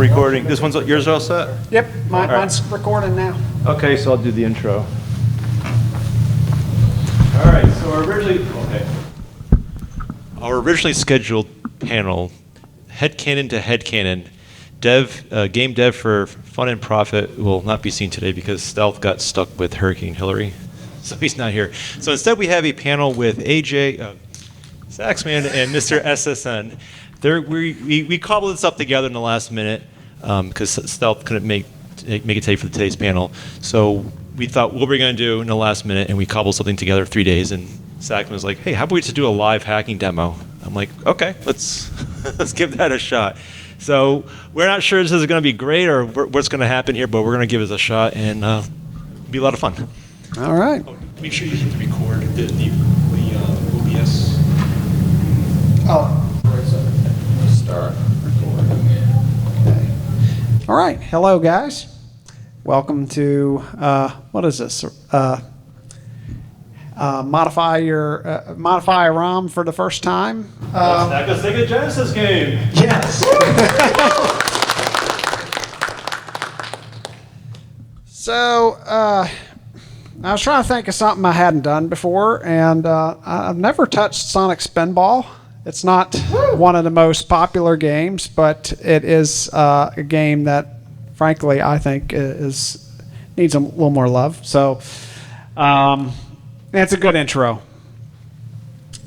recording. This one's yours all set? Yep, mine's recording now. Okay, so I'll do the intro. All right, so our originally scheduled panel, headcanon to headcanon, game dev for fun and profit, will not be seen today because Stealth got stuck with Hurricane Hillary, so he's not here. So instead we have a panel with AJ, Saxman, and Mr. SSN. We cobbled this up together in the last minute because Stealth couldn't make it today for today's panel. So we thought, what we're going to do in the last minute, and we cobbled something together 3 days. And Saxman was like, "Hey, how about we just do a live hacking demo?" I'm like, "Okay, let's give that a shot." So we're not sure this is going to be great or what's going to happen here, but we're going to give it a shot and be a lot of fun. All right. Oh, make sure you hit the record, the OBS. Oh. Start recording. Okay. All right. Hello, guys. Welcome to what is this? Modify a ROM for the first time. Like a SEGA Genesis game. Yes. So I was trying to think of something I hadn't done before, and I've never touched Sonic Spinball. It's not one of the most popular games, but it is a game that, frankly, I think needs a little more love. So it's a good intro.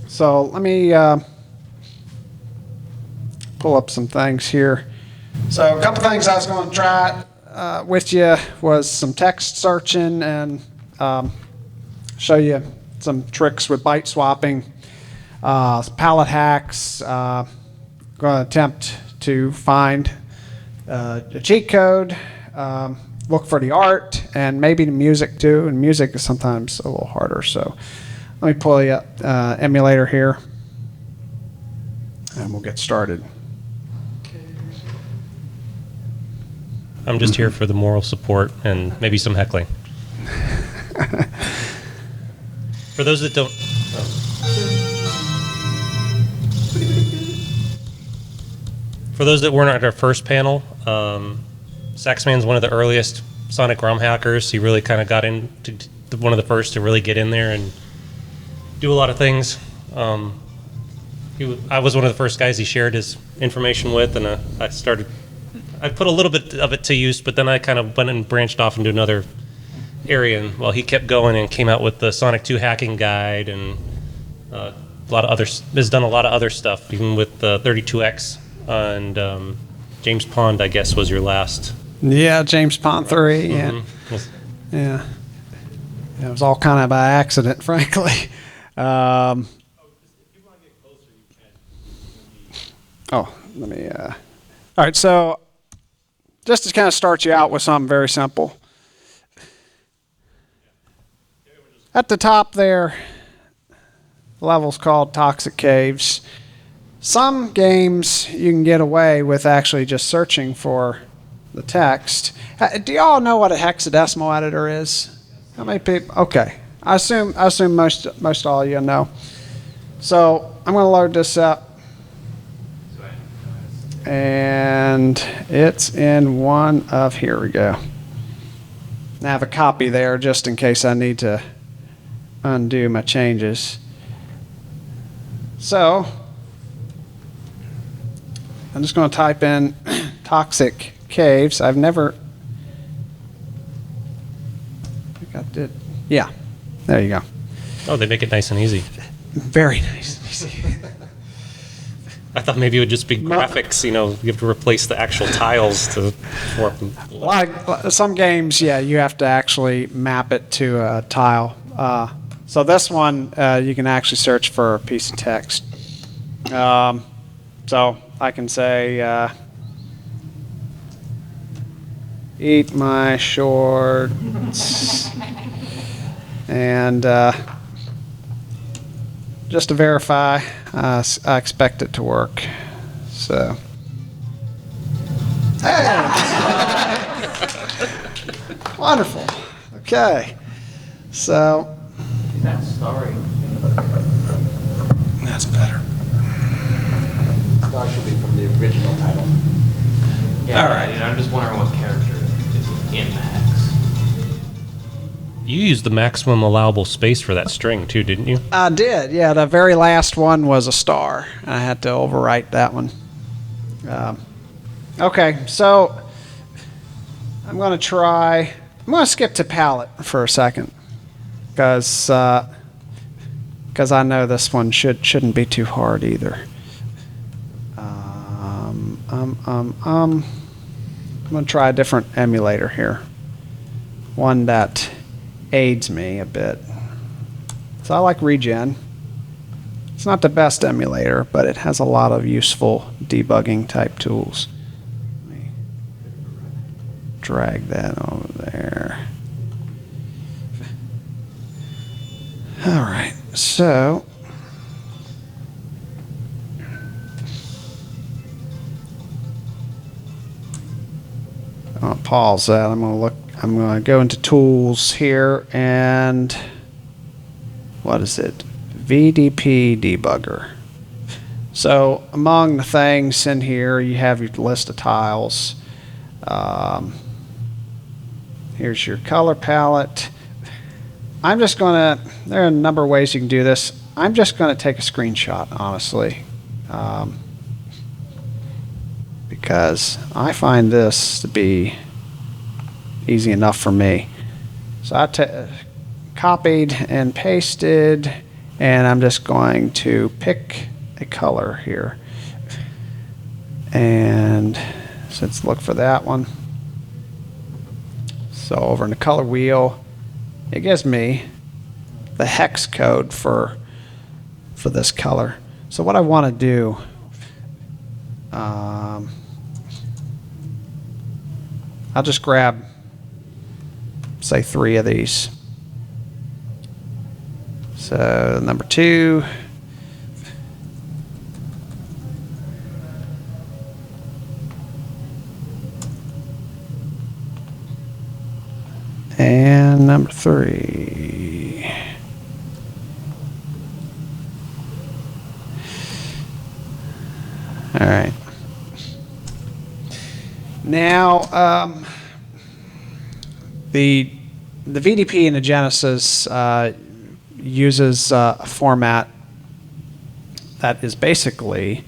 So let me pull up some things here. So a couple things I was going to try with you was some text searching and show you some tricks with byte swapping. Palette hacks, going to attempt to find a cheat code, look for the art, and maybe the music too, and music is sometimes a little harder, so let me pull you up emulator here, and we'll get started. I'm just here for the moral support and maybe some heckling. For those that don't... For those that weren't at our first panel, Saxman's one of the earliest Sonic ROM hackers. He really kind of got into one of the first to really get in there and do a lot of things. I was one of the first guys he shared his information with, and I put a little bit of it to use, but then I kind of went and branched off into another area. And he kept going and came out with the Sonic 2 hacking guide and a lot of has done a lot of other stuff, even with 32X. And James Pond, I guess, was your last. Yeah, James Pond 3. Mm-hmm. Yeah. It was all kind of by accident, frankly. Let me. All right, so just to kind of start you out with something very simple. At the top there, the level's called Toxic Caves. Some games you can get away with actually just searching for the text. Do y'all know what a hexadecimal editor is? How many people? Okay, I assume most all of you know. So I'm going to load this up, and it's in one of, here we go. I have a copy there just in case I need to undo my changes. So I'm just going to type in Toxic Caves. I've never... I think I did. Yeah, there you go. Oh, they make it nice and easy. Very nice and easy. I thought maybe it would just be graphics, you have to replace the actual tiles to warp them. Some games, yeah, you have to actually map it to a tile. So this one, you can actually search for a piece of text. So I can say, eat my shorts, and just to verify, I expect it to work. So, hey, wonderful. Okay, so That story. That's better. Star should be from the original title. Yeah, All right. I'm just wondering what character is in Max. You used the maximum allowable space for that string too, didn't you? I did, yeah. The very last one was a star. I had to overwrite that one. Okay, so I'm going to skip to palette for a second because I know this one shouldn't be too hard either. I'm going to try a different emulator here. One that aids me a bit. So I like Regen. It's not the best emulator, but it has a lot of useful debugging type tools. Let me drag that over there. All right, so I'm going to pause that. I'm going to go into tools here and what is it? VDP debugger. So among the things in here, you have your list of tiles. Here's your color palette. I'm just going to, there are a number of ways you can do this. I'm just going to take a screenshot, honestly. Because I find this to be easy enough for me. So I copied and pasted, and I'm just going to pick a color here. And so let's look for that one. So over in the color wheel, it gives me the hex code for this color. So what I want to do, I'll just grab, say, 3 of these. So number 2. And number 3. All right. Now, the VDP in the Genesis uses a format that is basically,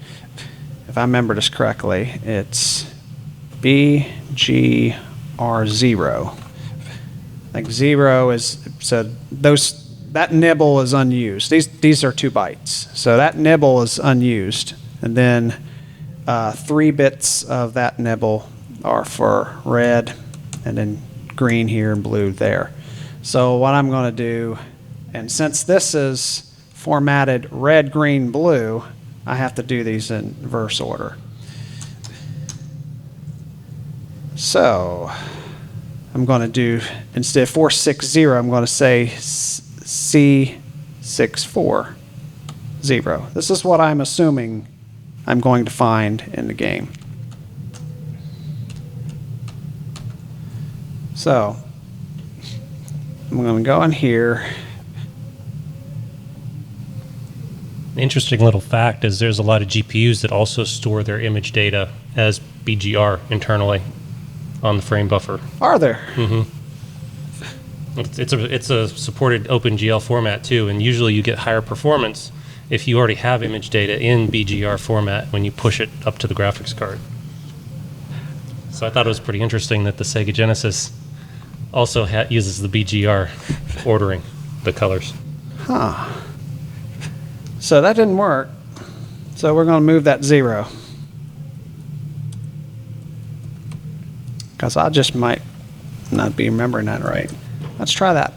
if I remember this correctly, it's BGR0. Like 0 is, so that nibble is unused. These are 2 bytes. So that nibble is unused. And then 3 bits of that nibble are for red, and then green here and blue there. So what I'm going to do, and since this is formatted red, green, blue, I have to do these in reverse order. So I'm going to do, instead of 460, I'm going to say C640. This is what I'm assuming I'm going to find in the game. So I'm going to go in here. An interesting little fact is there's a lot of GPUs that also store their image data as BGR internally on the frame buffer. Are there? Mm-hmm. It's a supported OpenGL format too, and usually you get higher performance if you already have image data in BGR format when you push it up to the graphics card. So I thought it was pretty interesting that the SEGA Genesis also uses the BGR ordering the colors. Huh. So that didn't work. So we're going to move that 0. Because I just might not be remembering that right. Let's try that.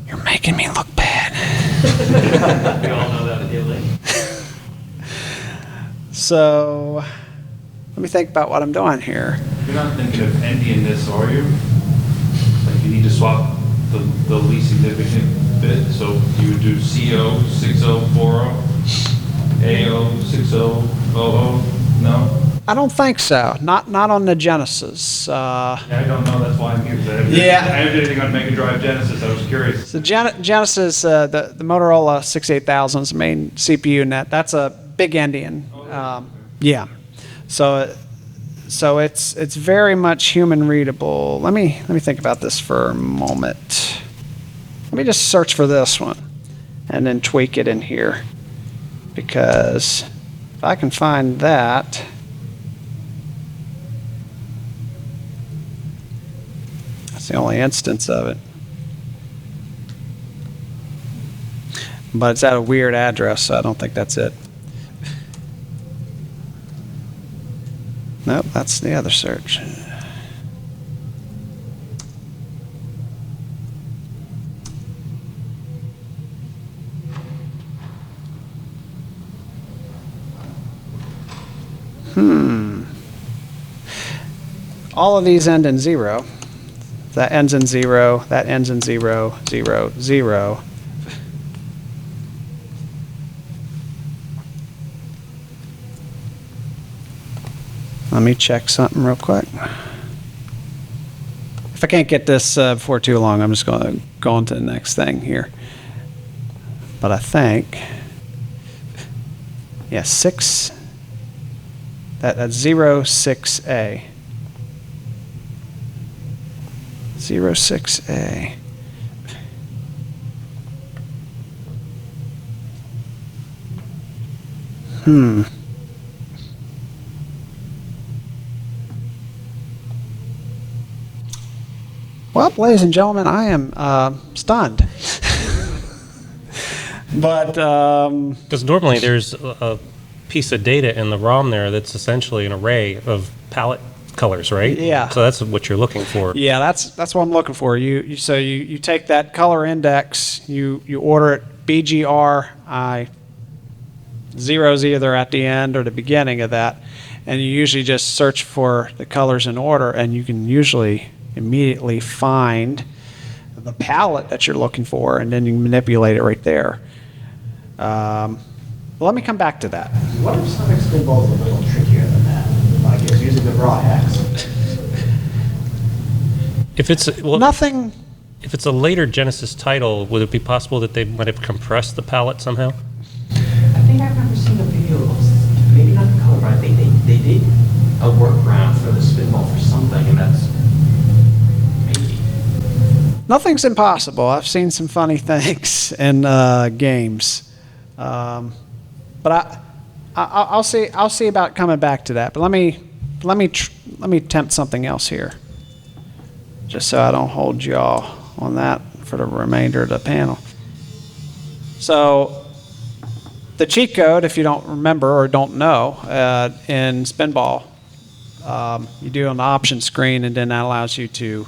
You're making me look bad. We all know that feeling. So let me think about what I'm doing here. You're not thinking of ending this, are you? Like you need to swap the least significant bit, so you would do CO 6040, AO 6000. No? I don't think so. Not on the Genesis. Yeah, I don't know, that's why I'm here. 'Cause I haven't did anything on Mega Drive Genesis, I was curious. The Genesis, the Motorola 68000 is the main CPU in that. That's a big endian. Yeah. So it's very much human readable. Let me think about this for a moment. Let me just search for this one and then tweak it in here, because if I can find that. That's the only instance of it. But it's at a weird address, so I don't think that's it. Nope, that's the other search. All of these end in 0. That ends in 0. That ends in 0, 0, 0. Let me check something real quick. If I can't get this before too long, I'm just going to go on to the next thing here. But I think, yeah, 6. That's 06A. 06A. Well, ladies and gentlemen, I am stunned. But Because normally there's a piece of data in the ROM there that's essentially an array of palette colors, right? Yeah. So that's what you're looking for. yeah, that's what I'm looking for. You take that color index, you order it BGRI. Zero's either at the end or the beginning of that, and you usually just search for the colors in order, and you can usually immediately find the palette that you're looking for, and then you manipulate it right there. Let me come back to that. What if Sonic Spinball is a little trickier than that? Like it's using the raw hex. If it's Nothing. if it's a later Genesis title, would it be possible that they might have compressed the palette somehow? I think I remember seeing a video of, maybe not the color, but I think they did a workaround for the Spinball for something, and that's maybe. Nothing's impossible. I've seen some funny things in games, but I'll see about coming back to that. But let me attempt something else here, just so I don't hold y'all on that for the remainder of the panel. So the cheat code, if you don't remember or don't know, in Spinball, you do on the option screen, and then that allows you to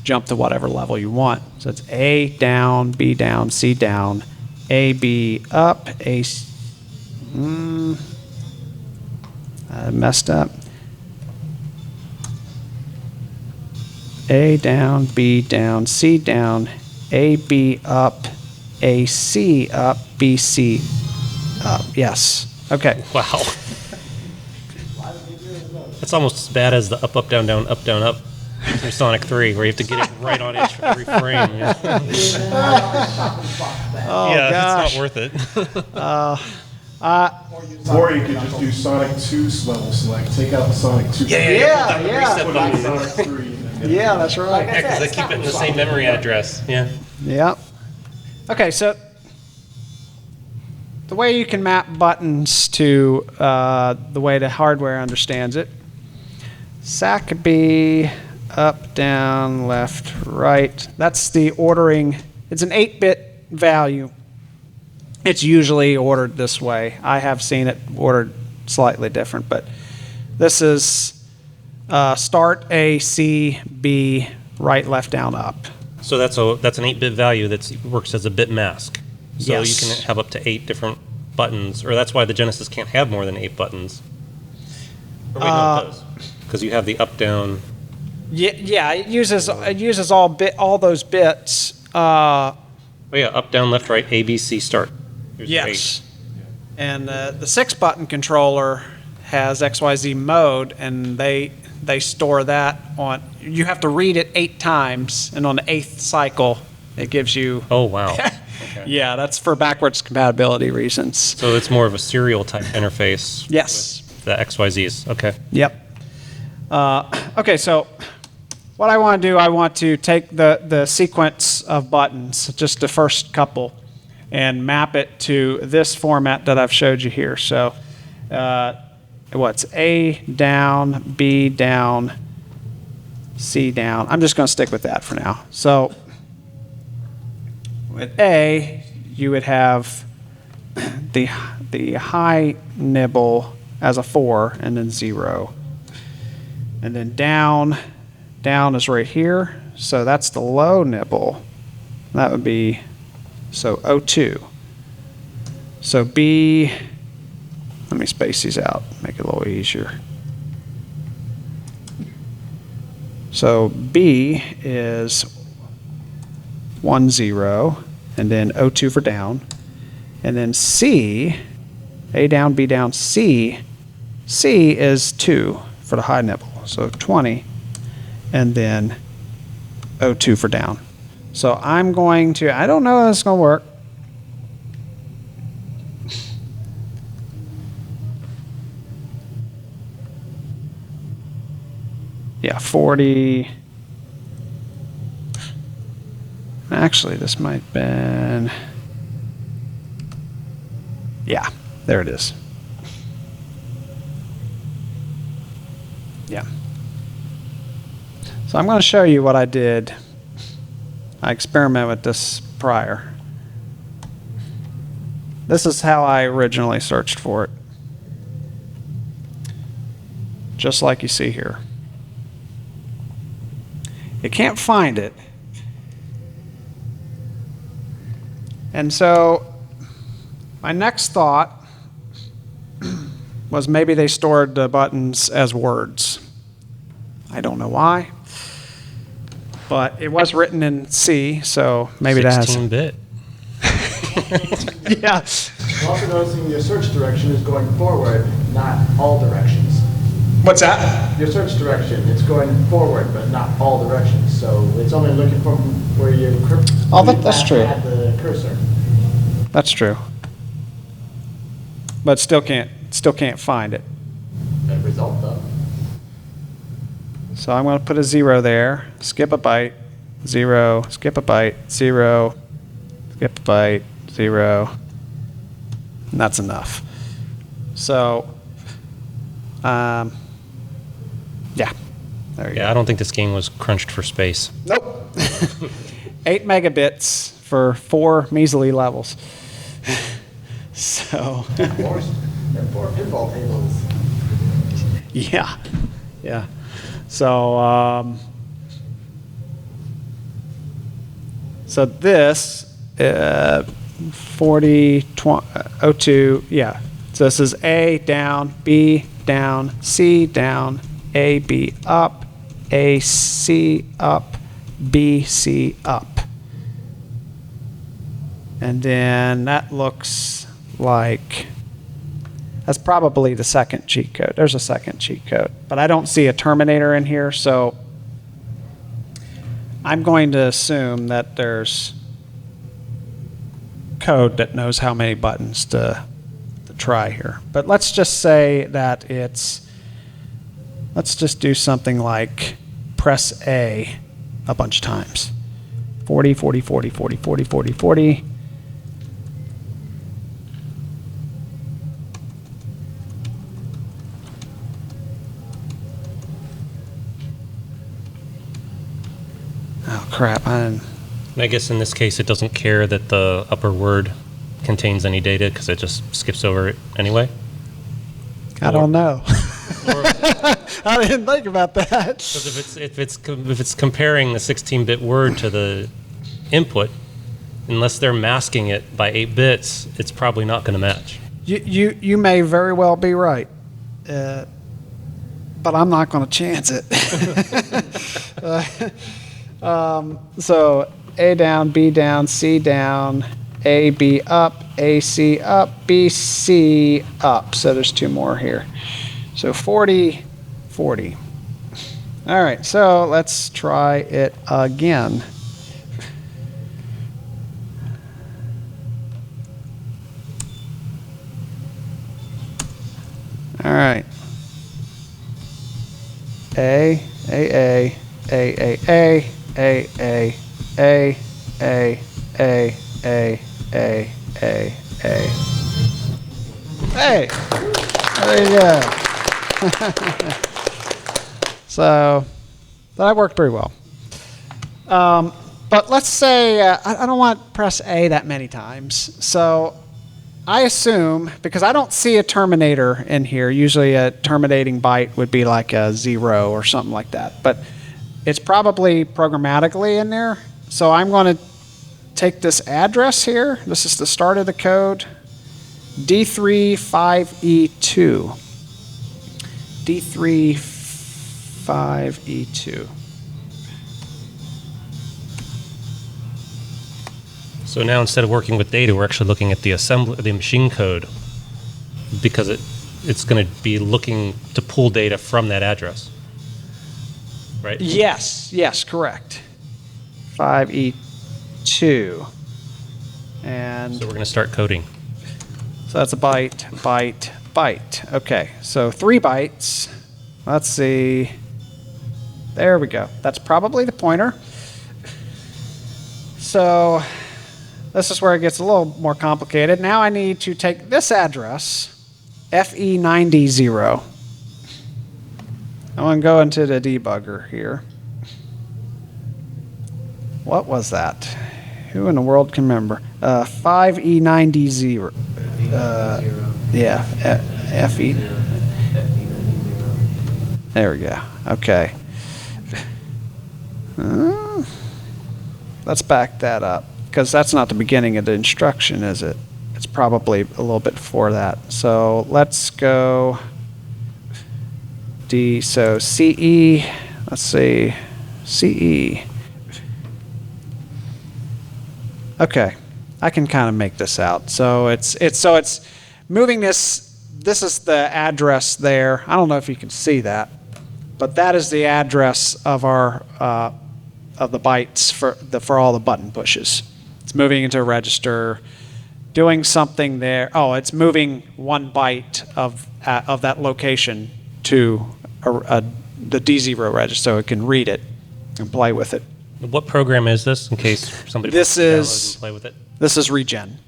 jump to whatever level you want. So it's A down, B down, C down, A, B up, A, I messed up. A down, B down, C down, A, B up, A, C up, B, C up. Yes. Okay. Wow. That's almost as bad as the up, down, up from Sonic 3, where you have to get it right on every frame. Yeah, Oh, yeah gosh. it's not worth it. Or you could just do Sonic 2's level select, take out the Sonic 2. Yeah. Put in Sonic 3. Yeah, that's right. Yeah, because they keep it in the same memory address. Yeah. Yeah. Okay, so the way you can map buttons to the way the hardware understands it, SAC could be up, down, left, right. That's the ordering. It's an 8-bit value. It's usually ordered this way. I have seen it ordered slightly different, but this is start, A, C, B, right, left, down, up. So that's an 8-bit value that works as a bit mask. So Yes. you can have up to 8 different buttons, or that's why the Genesis can't have more than 8 buttons. Or wait, no, it does. Because you have the up, down. Yeah, it uses all those bits. Oh yeah, up, down, left, right, A, B, C, start. There's your Yes. And the 6-button controller has XYZ mode, and they store that on. You have to read it 8 times, and on the 8th cycle, it gives you. Oh, wow. Yeah, that's for backwards compatibility reasons. So it's more of a serial type interface. Yes. With the XYZs. Okay. Yep. Okay, so what I want to do, I want to take the sequence of buttons, just the first couple, and map it to this format that I've showed you here. So what's A down, B down, C down. I'm just going to stick with that for now. So with A, you would have the high nibble as a 4 and then 0. And then down is right here. So that's the low nibble. That would be, so O2. So B, let me space these out, make it a little easier. So B is 1, 0, and then O2 for down. And then C, A down, B down, C is 2 for the high nibble. So 20, and then O2 for down. So I'm going to, I don't know how this is going to work. Yeah, 40. Actually, this might have been, yeah, there it is. Yeah. So I'm going to show you what I did. I experimented with this prior. This is how I originally searched for it. Just like you see here. You can't find it. And so my next thought was maybe they stored the buttons as words. I don't know why. But it was written in C, so maybe that has... 16-bit. Yeah. You're also noticing your search direction is going forward, not all directions. What's that? Your search direction, it's going forward, but not all directions. So it's only looking from where you Oh, that's true. had the cursor. That's true. But still can't find it. The result, though. So I'm going to put a 0 there, skip a byte, 0, skip a byte, 0, skip a byte, 0, and that's enough. So, yeah, there you go. Yeah, I don't think this game was crunched for space. Nope. 8 megabits for 4 measly levels. So, 4 pinball tables. yeah, yeah. So, so this 40, 20, O2, yeah. So this is A down, B down, C down, A, B up, A, C up, B, C up. And then that looks like, that's probably the second cheat code. There's a second cheat code. But I don't see a terminator in here, so I'm going to assume that there's code that knows how many buttons to try here. But let's just say that it's, let's just do something like press A a bunch of times. 40, 40, 40, 40, 40, 40, 40. Oh crap, I guess in this case it doesn't care that the upper word contains any data because it just skips over it anyway. I don't know. I didn't think about that. Because if it's comparing the 16-bit word to the input, unless they're masking it by 8 bits, it's probably not going to match. You may very well be right, but I'm not going to chance it. So A down, B down, C down, A, B up, A, C up, B, C up. So there's 2 more here. So 40, 40. All right, so let's try it again. All right. A, A, A, A, A, A, A, A, A, A, A, A, A, A. Hey, there you go. So that worked pretty well. But let's say I don't want to press A that many times. So I assume, because I don't see a terminator in here, usually a terminating byte would be like a 0 or something like that. But it's probably programmatically in there. So I'm going to take this address here. This is the start of the code. D35E2. D35E2. So now instead of working with data, we're actually looking at the machine code, because it's going to be looking to pull data from that address, right? Yes, correct. 5E2. And So we're going to start coding. so that's a byte, byte, byte. Okay, so 3 bytes. Let's see. There we go. That's probably the pointer. So this is where it gets a little more complicated. Now I need to take this address, FE90. I want to go into the debugger here. What was that? Who in the world can remember? 5E90. Yeah, FE. There we go. Okay. Let's back that up, because that's not the beginning of the instruction, is it? It's probably a little bit before that. So let's go so CE, let's see, CE. Okay, I can kind of make this out. So it's moving this is the address there. I don't know if you can see that, but that is the address of our of the bytes for all the button pushes. It's moving into a register, doing something there. Oh, it's moving 1 byte of that location to the D0 register, so it can read it and play with it. What program is this, in case somebody This wants to download is- and play with it? This is regen.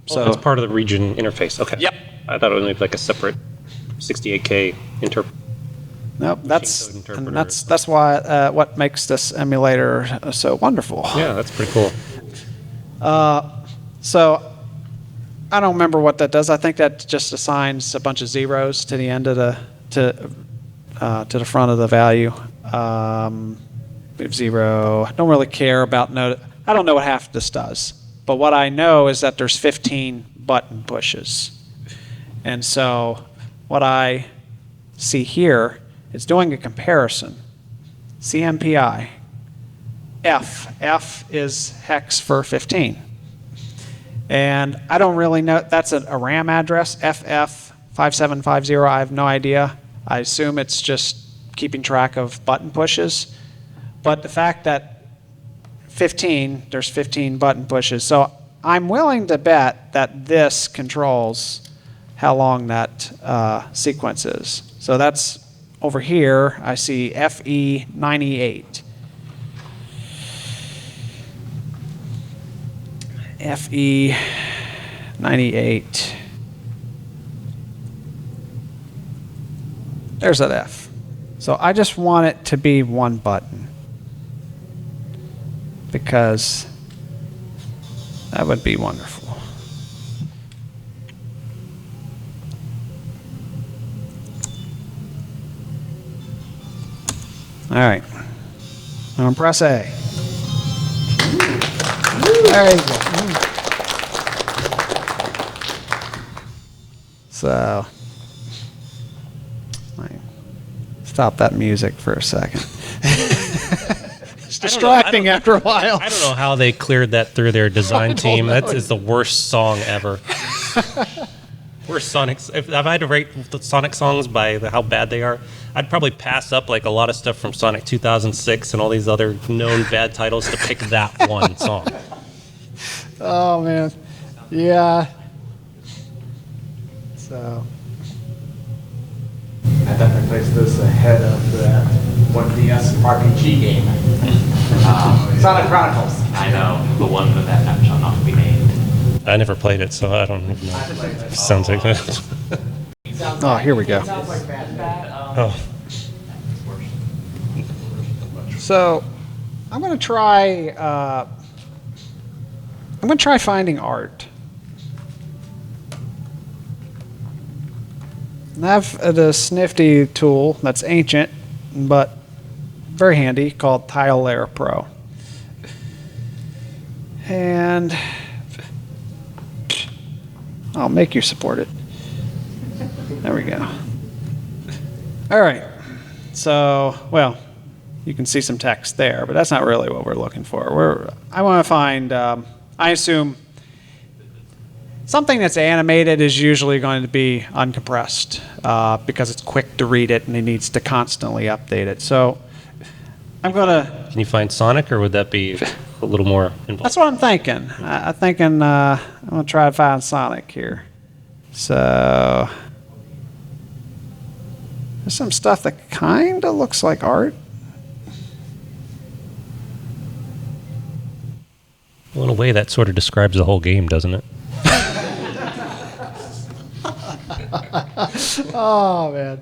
So that's part of the region interface. Okay. Yep. I thought it was maybe like a separate 68K interpret. Nope, code that's interpreter. and that's why what makes this emulator so wonderful. Yeah, that's pretty cool. So I don't remember what that does. I think that just assigns a bunch of zeros to the end of the to the front of the value. We have 0. I don't really care about node. I don't know what half this does, but what I know is that there's 15 button pushes, and so what I see here is doing a comparison. CMPI. F is hex for 15. And I don't really know, that's a RAM address, FF5750, I have no idea. I assume it's just keeping track of button pushes. But the fact that there's 15 button pushes, so I'm willing to bet that this controls how long that sequence is. So that's over here, I see FE98. FE98. There's that F. So I just want it to be 1 button, because that would be wonderful. All right. I'm going to press A. There you go. So, stop that music for a second. It's distracting after a while. I don't know how they cleared that through their design team. That is the worst song ever. We're Sonics. If I had to rate the Sonic songs by how bad they are, I'd probably pass up like a lot of stuff from Sonic 2006 and all these other known bad titles to pick that one song. Oh man, yeah. So I definitely place this ahead of the 1DS RPG game. Sonic Chronicles. I know, the one that shall not be named. I never played it, so I don't even know. Sounds like that. oh, here we go. Sounds like bad. Oh, So I'm gonna try. I'm gonna try finding art. And I have this nifty tool that's ancient, but very handy, called Tile Layer Pro. And I'll make you support it. There we go. All right. So, well, you can see some text there, but that's not really what we're looking for. I want to find, I assume, something that's animated is usually going to be uncompressed because it's quick to read it and it needs to constantly update it. So I'm going to... can you find Sonic, or would that be a little more involved? That's what I'm thinking. I'm thinking I'm going to try to find Sonic here. So there's some stuff that kind of looks like art. Well, in a way, that sort of describes the whole game, doesn't it? Oh, man.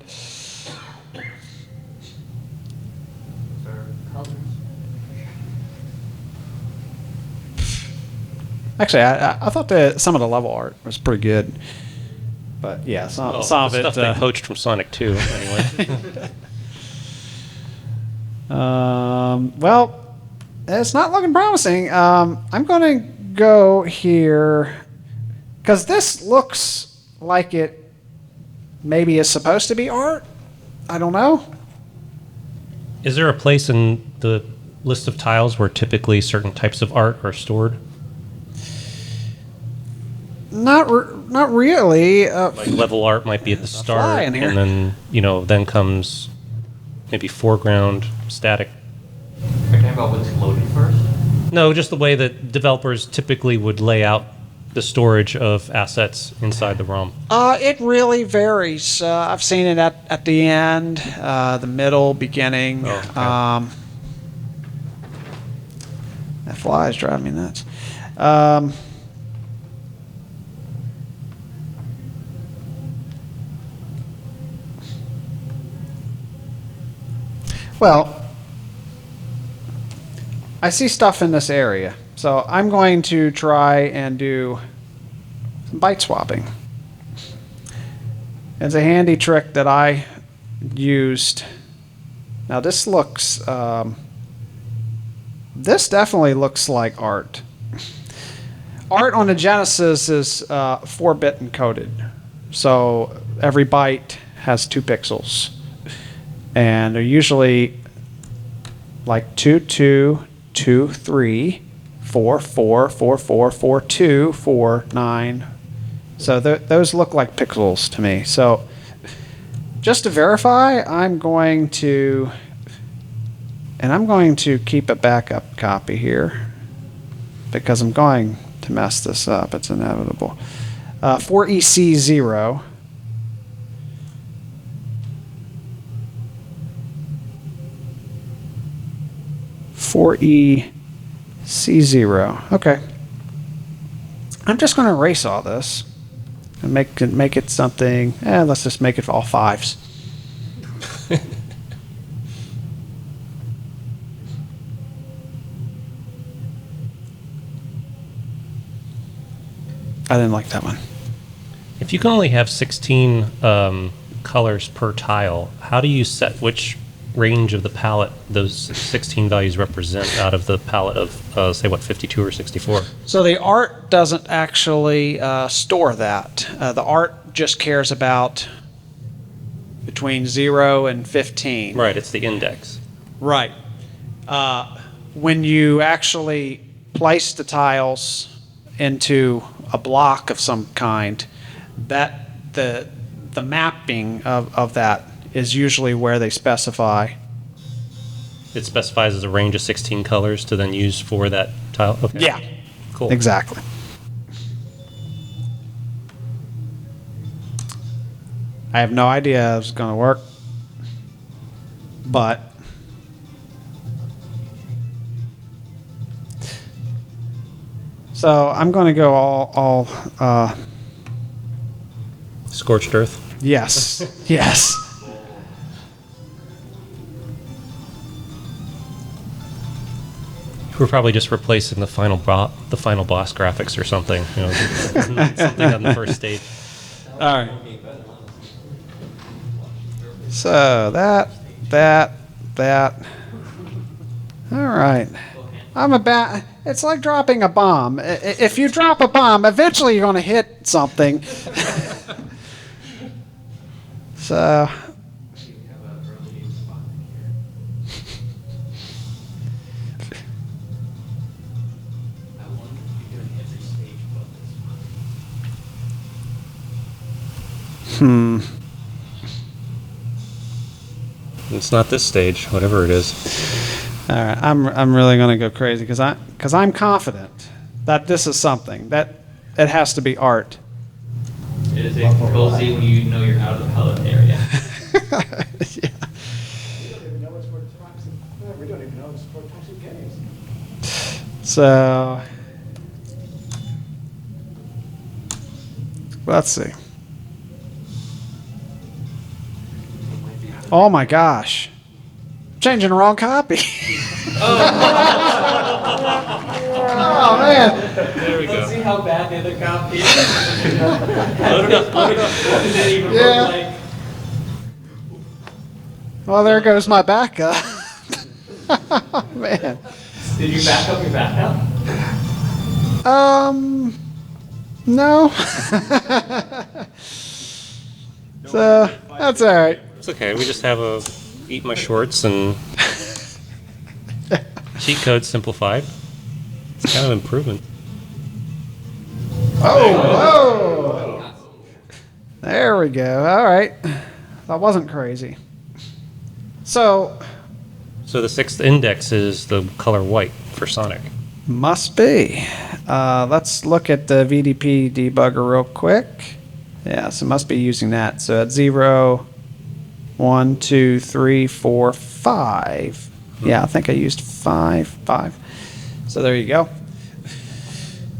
Actually, I thought that some of the level art was pretty good. But yeah, some of the it. stuff they poached from Sonic 2, anyway. Well, it's not looking promising. I'm going to go here because this looks like it maybe is supposed to be art. I don't know. Is there a place in the list of tiles where typically certain types of art are stored? Not really. Like level art might be at the start, fly in here. and then then comes maybe foreground static. Are you talking about what's loaded first? No, just the way that developers typically would lay out the storage of assets inside the ROM. It really varies. I've seen it at the end, the middle, beginning. Oh, okay. That fly is driving me nuts. Well, I see stuff in this area, so I'm going to try and do some byte swapping. It's a handy trick that I used. Now this looks, this definitely looks like art. Art on the Genesis is 4-bit encoded, so every byte has 2 pixels. And they're usually like 2, 2, 2, 3, 4, 4, 4, 4, 4, 2, 4, 9. So those look like pixels to me. So just to verify, I'm going to keep a backup copy here because I'm going to mess this up. It's inevitable. 4EC0. C0. Okay. I'm just going to erase all this and make it something. Let's just make it all 5s. I didn't like that one. If you can only have 16 colors per tile, how do you set which range of the palette those 16 values represent out of the palette of, say, 52 or 64? So the art doesn't actually store that. The art just cares about between 0 and 15. Right, it's the index. Right. When you actually place the tiles into a block of some kind, that the mapping of that is usually where they specify. It specifies as a range of 16 colors to then use for that tile. Okay. Yeah, Cool. exactly. I have no idea how it's going to work, but so I'm going to go all Scorched earth. yes, yes. We're probably just replacing the final boss graphics or something. You know, something on the first stage. All right. So that. All right. It's like dropping a bomb. If you drop a bomb, eventually you're going to hit something. So. It's not this stage, whatever it is. All right, I'm really going to go crazy because I'm confident that this is something that it has to be art. It is a Control Z when you know you're out of the pellet area. Yeah. We don't even know it's for toxic games. So let's see. Oh my gosh. Changing the wrong copy. Oh man. There we Let's go. see how bad the other copy is. Load it up, load it up. Does it even look Yeah. like? Well, there goes my backup. Oh, man. Did you back up your backup? No. So that's all right. It's okay. We just have a eat my shorts and cheat code simplified. It's kind of improvement. Oh. There we go. All right. That wasn't crazy. So So the sixth index is the color white for Sonic. must be. Let's look at the VDP debugger real quick. Yeah, so it must be using that. So at 0, 1, 2, 3, 4, 5. Yeah, I think I used 5. So there you go.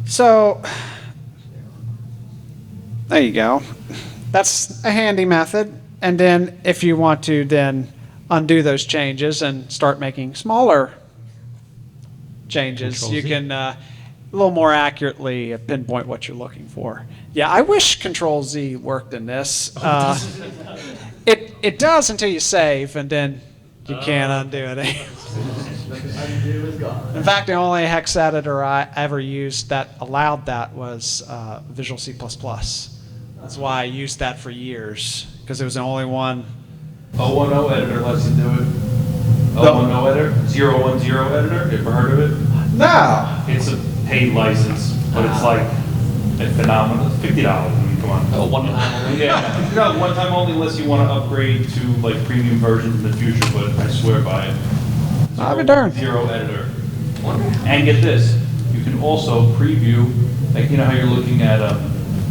So there you go. That's a handy method. And then if you want to then undo those changes and start making smaller changes, Control you Z. can a little more accurately pinpoint what you're looking for. Yeah, I wish Control Z worked in this. It does until you save, and then you can't undo it. In fact, the only hex editor I ever used that allowed that was Visual C++. That's why I used that for years, because it was the only one. 010 editor lets you do it. 010 editor, 010 editor. Ever heard of it? No. It's a paid license, but it's like a phenomenal. $50. I mean, come on. Oh, one time only. Yeah, $50 one time only, unless you want to upgrade to like premium versions in the future. But I swear by it. I'll be darned. Zero editor. And get this, you can also preview, like you know how you're looking at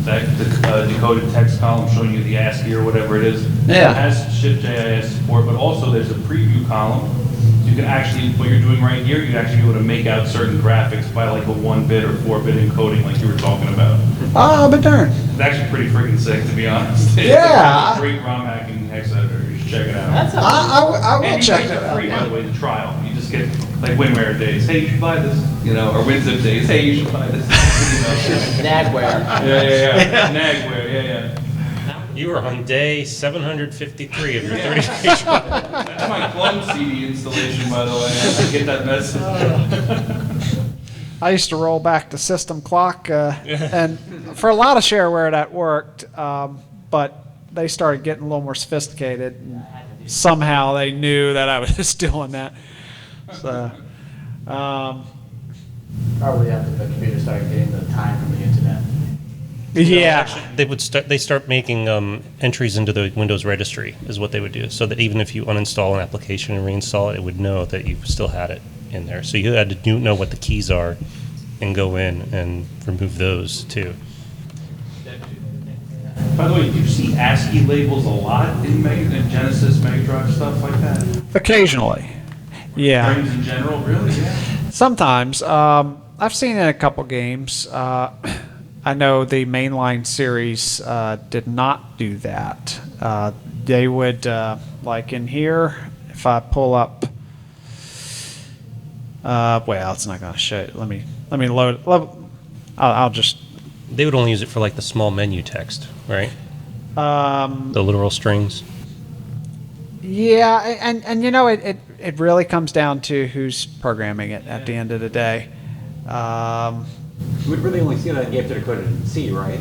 the decoded text column showing you the ASCII or whatever it is. Yeah. It has Shift-JIS support, but also there's a preview column. You can actually, what you're doing right here, you can actually be able to make out certain graphics by like a 1-bit or 4-bit encoding like you were talking about. Oh, but darn. It's actually pretty freaking sick, to be honest. Yeah. It's a great ROM hacking hex editor. You should check it out. That's I will And you check get it it out. free, by the way, the trial. You just get like WinRare days. Hey, you should buy this. You know, or WinZip days. Hey, you should buy this. You know. Nagware. Yeah. Nagware, yeah. You are on day 753 of your 30-page That's my Plum CD installation, by the way. I get that message. I used to roll back to System Clock, and for a lot of shareware that worked, but they started getting a little more sophisticated. And somehow they knew that I was doing that. So, Probably after the computer started getting the time from the internet. Yeah. They start making entries into the Windows registry is what they would do, so that even if you uninstall an application and reinstall it, it would know that you still had it in there. So you had to know what the keys are and go in and remove those too. By the way, do you see ASCII labels a lot in Genesis, Mega Drive, stuff like that? Occasionally. Yeah. Frames in general, really? Yeah. Sometimes. I've seen it in a couple games. I know the mainline series did not do that. They would, like in here, if I pull up, well, it's not going to show it. Let me load. I'll just. They would only use it for like the small menu text, right? The literal strings. Yeah, and you know it really comes down to who's programming it at the end of the day. You would really only see that in games that are coded in C, right?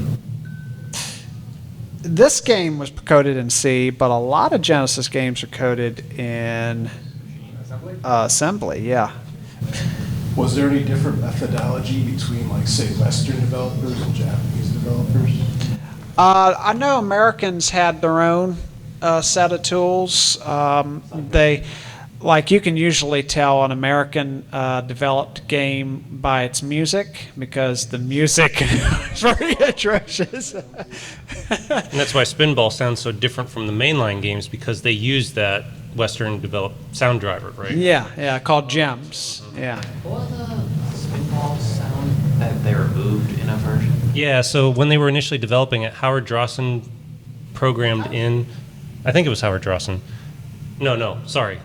This game was coded in C, but a lot of Genesis games are coded in assembly. Yeah. Was there any different methodology between, like, say, Western developers and Japanese developers? I know Americans had their own set of tools. Like you can usually tell an American developed game by its music because the music is very atrocious. And that's why Spinball sounds so different from the mainline games, because they use that Western developed sound driver, right? Yeah, called Gems. Yeah. What was the Spinball sound that they removed in a version? Yeah, so when they were initially developing it, Howard Drossen programmed in, I think it was Howard Drossen. No, sorry.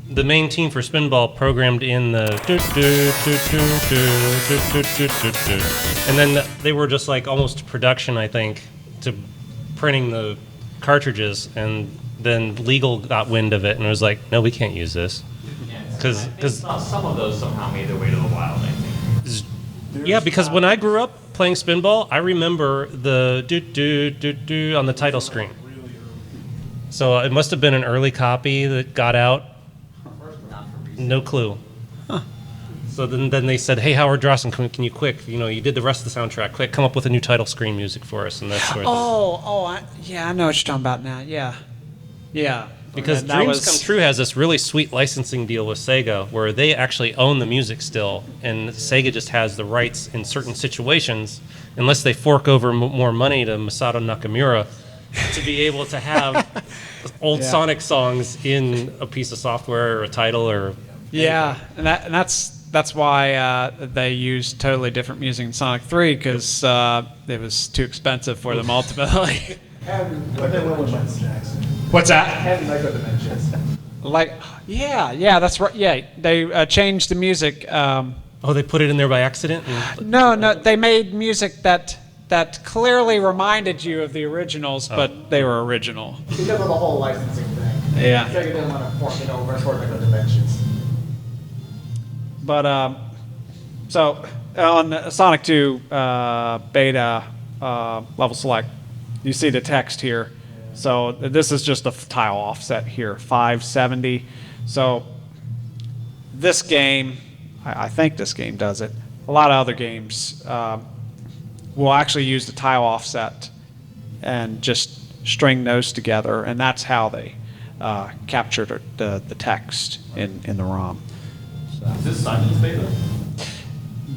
The main team for Spinball programmed in the and then they were just like almost to production, I think, to printing the cartridges, and then legal got wind of it and was like, no, we can't use this. Because some of those somehow made their way to the wild, I think. yeah, because when I grew up playing Spinball, I remember the on the title screen. So it must have been an early copy that got out. No clue. Huh. So then they said, hey, Howard Drossen, can you quick, you did the rest of the soundtrack, quick, come up with a new title screen music for us, and that sort of thing. I know what you're talking about now. Yeah. Because And that Dreams was- Come True has this really sweet licensing deal with Sega where they actually own the music still, and Sega just has the rights in certain situations, unless they fork over more money to Masato Nakamura, to be able to have old Yeah. Sonic songs in a piece of software or a title or Yeah, and that's why they used totally different music in Sonic 3 because it was too expensive for them ultimately. But they went with Michael Jackson. What's that? And Lego Dimensions. Yeah, that's right. Yeah, they changed the music. they put it in there by accident? No, they made music that clearly reminded you of the originals, but they were original. Because of the whole licensing thing. Yeah. Sega didn't want to fork it over for Lego Dimensions. But so on Sonic 2 beta level select, you see the text here. So this is just a tile offset here, 570. So this game, I think this game does it. A lot of other games will actually use the tile offset and just string those together, and that's how they capture the text in the ROM. Is this Simon's beta?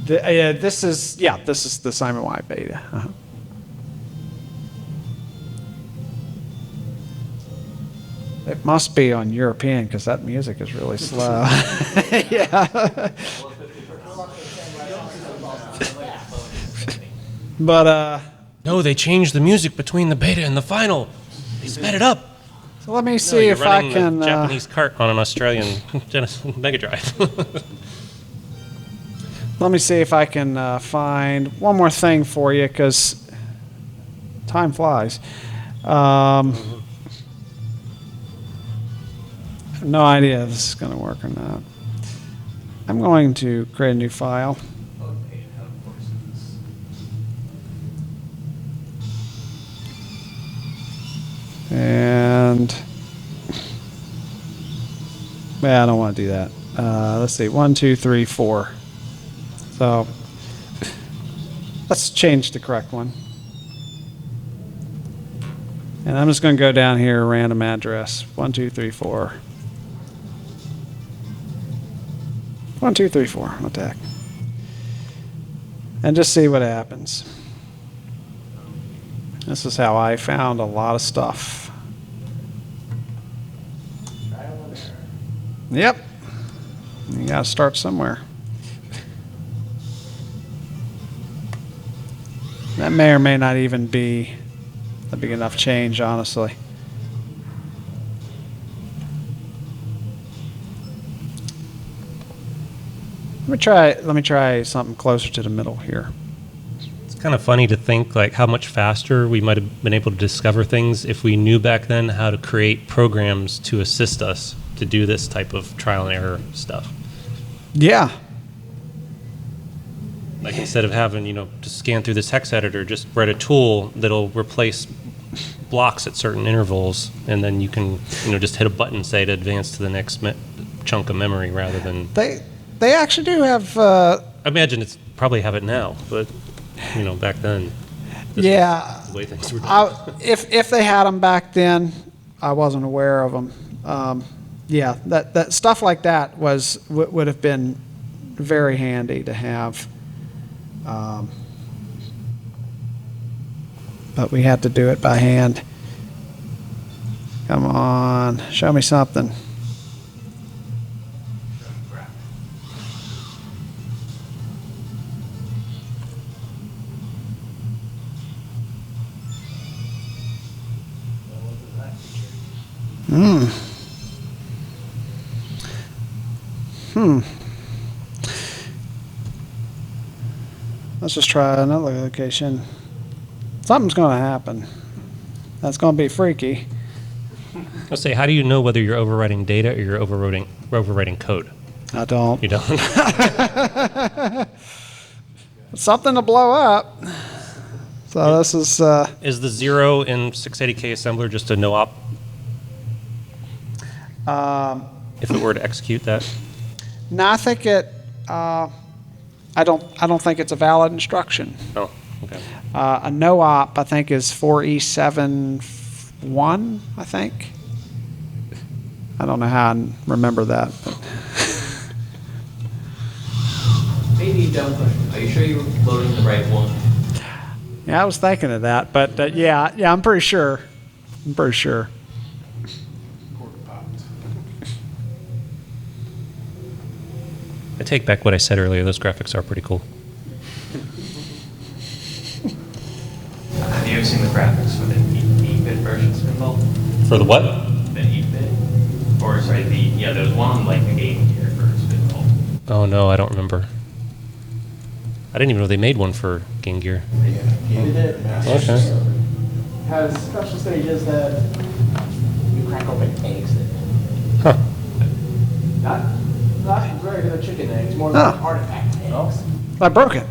This is the Simon Y beta. Uh-huh. It must be on European because that music is really slow. Yeah. But No, they changed the music between the beta and the final. They sped it up. so let me see if I can. Japanese cart on an Australian Genesis Mega Drive. Let me see if I can find one more thing for you because time flies. I have no idea if this is going to work or not. I'm going to create a new file. And I don't want to do that. Let's see, 1, 2, 3, 4. So let's change the correct one. And I'm just going to go down here, random address, 1234. 1234, what the heck? And just see what happens. This is how I found a lot of stuff. Yep. You got to start somewhere. That may or may not even be a big enough change, honestly. Let me try something closer to the middle here. It's kind of funny to think like how much faster we might have been able to discover things if we knew back then how to create programs to assist us to do this type of trial and error stuff. Yeah. Like instead of having, to scan through this hex editor, just write a tool that'll replace blocks at certain intervals, and then you can, just hit a button, say, to advance to the next chunk of memory rather than... They actually do have... I imagine it's probably have it now, but, back then... Yeah. The way things were done. If they had them back then, I wasn't aware of them. Yeah, that stuff like that would have been very handy to have. But we had to do it by hand. Come on, show me something. Let's just try another location. Something's going to happen. That's going to be freaky. I'll say, how do you know whether you're overwriting data or you're overwriting code? I don't. You don't? Something to blow up. So this is... Is the 0 in 680K assembler just a no-op? If it were to execute that? No, I think it... I don't think it's a valid instruction. Oh, okay. A no-op, I think, is 4E71, I think. I don't know how I remember that. But. Maybe dumb question. Are you sure you're loading the right one? Yeah, I was thinking of that, but yeah, I'm pretty sure. I take back what I said earlier. Those graphics are pretty cool. Have you ever seen the graphics for the 8-bit version Spinball? For the what? The 8-bit? Or sorry, there was one on like the Game Gear for Spinball. Oh, no, I don't remember. I didn't even know they made one for Game Gear. They did. Okay. Has special stages that you crack open eggs in. Huh. Not regular chicken eggs, more like artifact eggs. I broke it.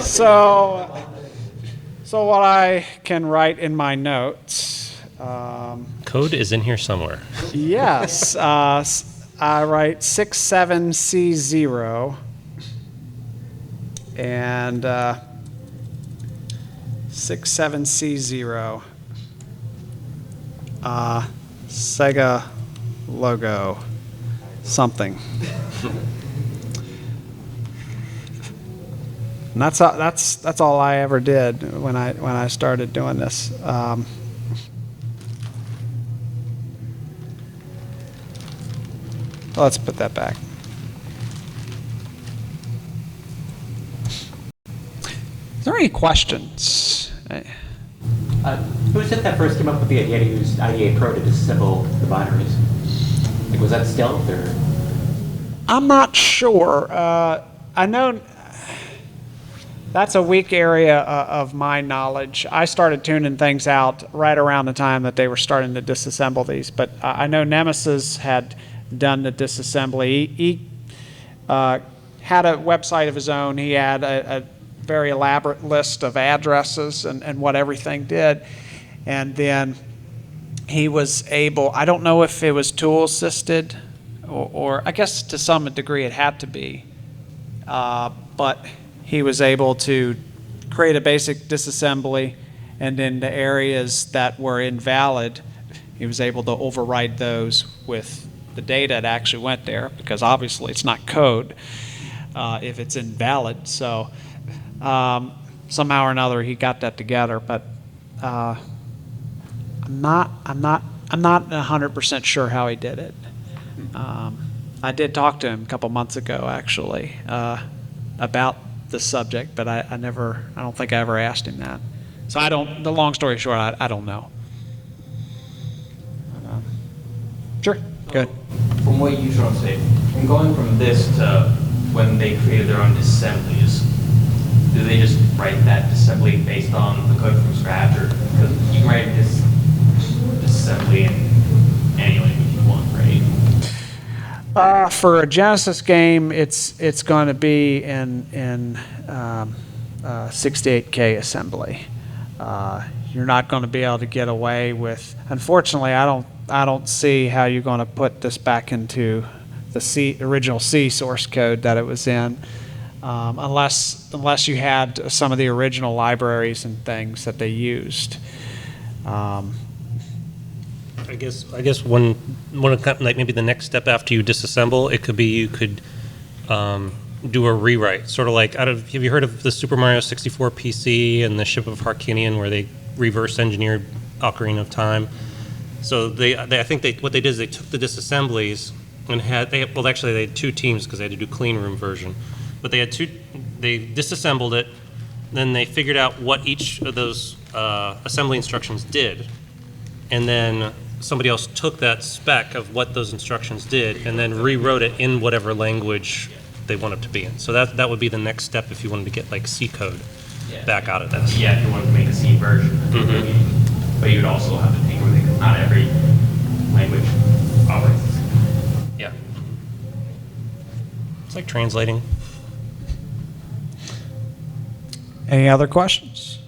So what I can write in my notes. Code is in here somewhere. Yes. I write 67C0 and 67C0 SEGA logo something. And that's all I ever did when I started doing this. Let's put that back. Is there any questions? Who was it that first came up with the idea to use IDA Pro to disassemble the binaries? Like, was that Stealth or? I'm not sure. I know that's a weak area of my knowledge. I started tuning things out right around the time that they were starting to disassemble these, but I know Nemesis had done the disassembly. He had a website of his own. He had a very elaborate list of addresses and what everything did. And then he was able, I don't know if it was tool assisted or I guess to some degree it had to be, but he was able to create a basic disassembly and then the areas that were invalid, he was able to override those with the data that actually went there, because obviously it's not code if it's invalid. So somehow or another he got that together, but I'm not 100% sure how he did it. I did talk to him a couple months ago actually about the subject, but I don't think I ever asked him that. So the long story short, I don't know. Sure, good. From what you sort of say, and going from this to when they created their own assemblies, do they just write that assembly based on the code from scratch, or because you can write this assembly in any language you want, right? For a Genesis game, it's going to be in 68K assembly. You're not going to be able to get away with. Unfortunately, I don't see how you're going to put this back into the original C source code that it was in, unless you had some of the original libraries and things that they used. I guess one like maybe the next step after you disassemble, it could be you could do a rewrite, sort of like have you heard of the Super Mario 64 PC and the Ship of Harkinian, where they reverse engineered Ocarina of Time? So I think what they did is they took the disassemblies and they had two teams because they had to do clean room version, but they disassembled it, then they figured out what each of those assembly instructions did, and then somebody else took that spec of what those instructions did and then rewrote it in whatever language they want it to be in. So that would be the next step if you wanted to get like C code back out of this. Yeah, if you wanted to make a C version of the game. But you'd also have to think with it, because not every language operates the same. Yeah. It's like translating. Any other questions?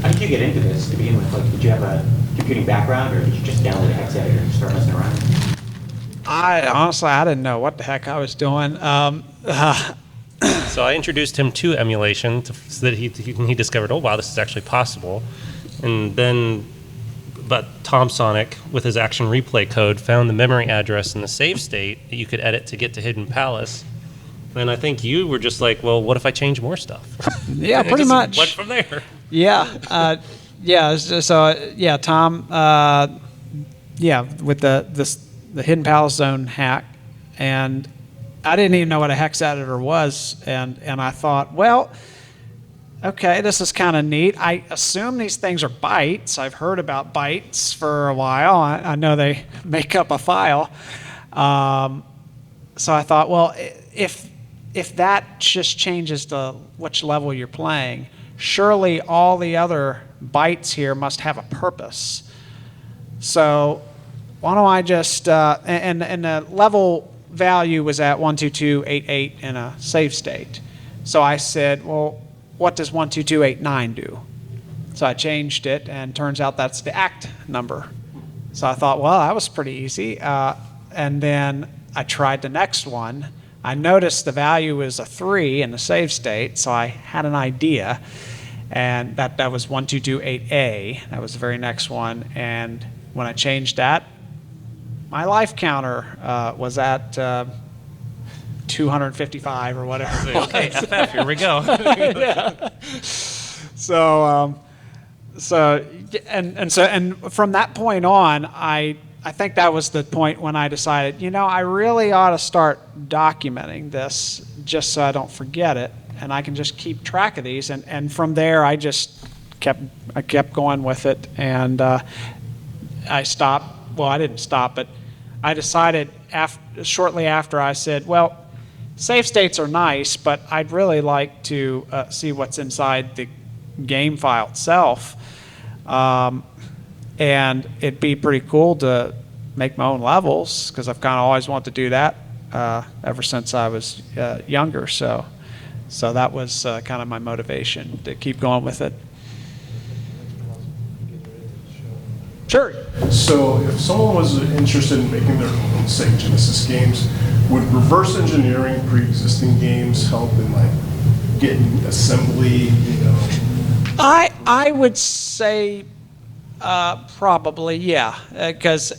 How did you get into this to begin with? Like, did you have a computing background, or did you just download a hex editor and start messing around? Honestly, I didn't know what the heck I was doing. So I introduced him to emulation so that he discovered, oh wow, this is actually possible. And then, but Tom Sonic, with his action replay code, found the memory address in the save state that you could edit to get to Hidden Palace. And I think you were just like, well, what if I change more stuff? Yeah, pretty much. Went from there. Yeah, yeah. So yeah, Tom. With the Hidden Palace Zone hack, and I didn't even know what a hex editor was, and I thought, well, okay, this is kind of neat. I assume these things are bytes. I've heard about bytes for a while. I know they make up a file. So I thought, well, if that just changes to which level you're playing, surely all the other bytes here must have a purpose. So why don't I just, and the level value was at 12288 in a save state. So I said, well, what does 12289 do? So I changed it, and turns out that's the act number. So I thought, well, that was pretty easy. And then I tried the next one. I noticed the value was a 3 in the save state, so I had an idea. And that was 1228A. That was the very next one. And when I changed that, my life counter was at 255 or whatever. Okay, FF, here we go. Yeah. So from that point on, I think that was the point when I decided, I really ought to start documenting this just so I don't forget it, and I can just keep track of these. And from there, I just kept going with it, and I stopped. Well, I didn't stop, but I decided shortly after, I said, well, save states are nice, but I'd really like to see what's inside the game file itself. And it'd be pretty cool to make my own levels, because I've kind of always wanted to do that ever since I was younger. So that was kind of my motivation to keep going with it. Sure. So if someone was interested in making their own, say, Genesis games, would reverse engineering pre-existing games help in like getting assembly, you know? I would say probably, yeah, because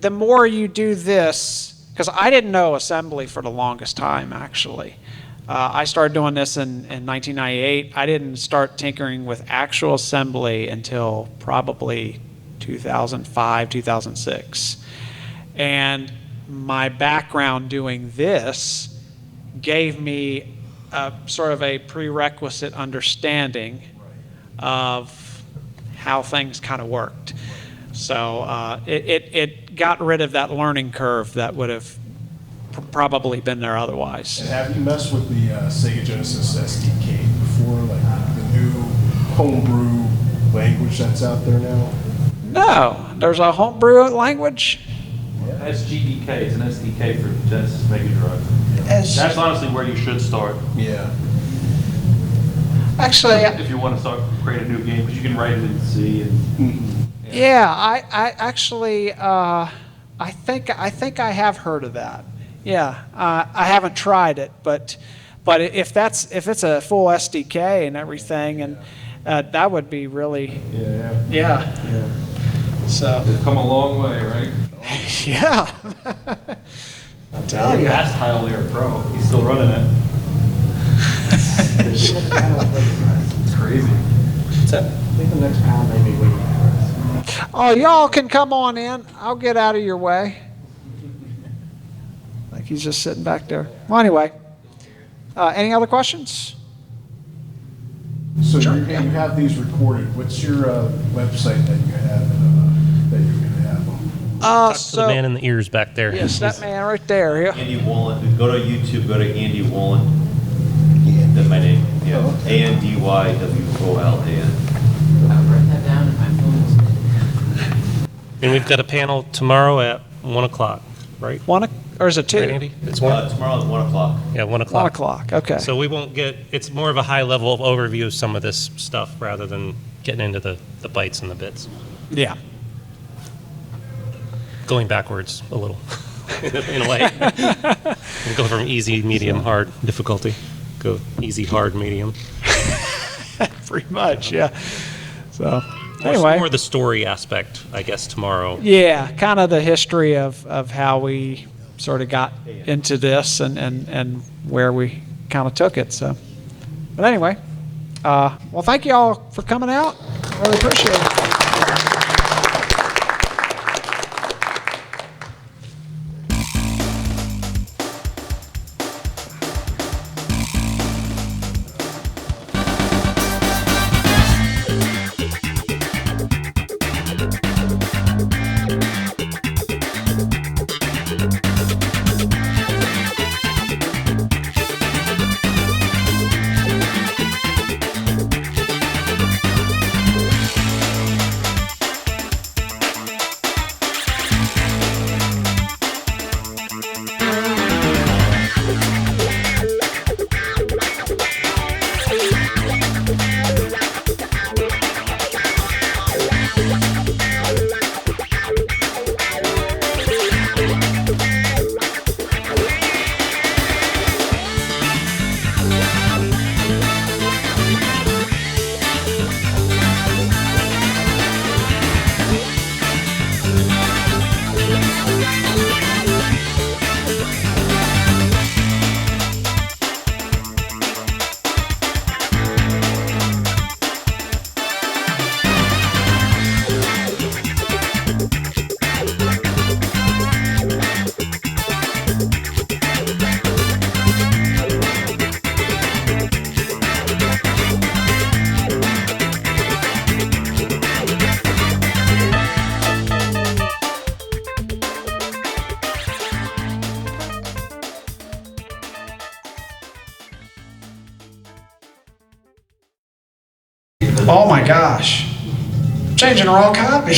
the more you do this, because I didn't know assembly for the longest time, actually. I started doing this in 1998. I didn't start tinkering with actual assembly until probably 2005, 2006. And my background doing this gave me a sort of a prerequisite understanding of how things kind of worked. So it got rid of that learning curve that would have probably been there otherwise. And have you messed with the SEGA Genesis SDK before, like the new homebrew language that's out there now? No, there's a homebrew language. SGDK, it's an SDK for Genesis Mega Drive. That's honestly where you should start. Yeah. Actually, If you want to start, create a new game, because you can write it in C and. yeah, I actually, I think I have heard of that. Yeah, I haven't tried it, but if it's a full SDK and everything, and that would be really, yeah. So They've come a long way, right? yeah. I'm telling you. Asked Tile Layer Pro, he's still running it. It's crazy. I think the next panel may be waiting for us. Oh, y'all can come on in. I'll get out of your way. Like he's just sitting back there. Well, anyway, any other questions? So you have these recorded. What's your website that you have that you're going to have them? Talk to the man in the ears back there. Yes, that man right there. Yeah. Andy Wolin. Go to YouTube. Go to Andy Wolin. That's my name. Yeah. ANDYWOLAN. Write that down in my phone. And we've got a panel tomorrow at 1 o'clock, right? Or is it 2? Right, Andy? It's 1? Tomorrow at 1 o'clock. Yeah, 1 o'clock. 1 o'clock, okay. So we won't get, it's more of a high level of overview of some of this stuff rather than getting into the bytes and the bits. Yeah. Going backwards a little, in a way. We'll go from easy, medium, hard difficulty. Go easy, hard, medium. Pretty much, yeah. So, More anyway. the story aspect, I guess, tomorrow. Yeah, kind of the history of how we sort of got into this and where we kind of took it. So, but anyway, well, thank you all for coming out. Really appreciate it. Oh my gosh. Changing the wrong copy.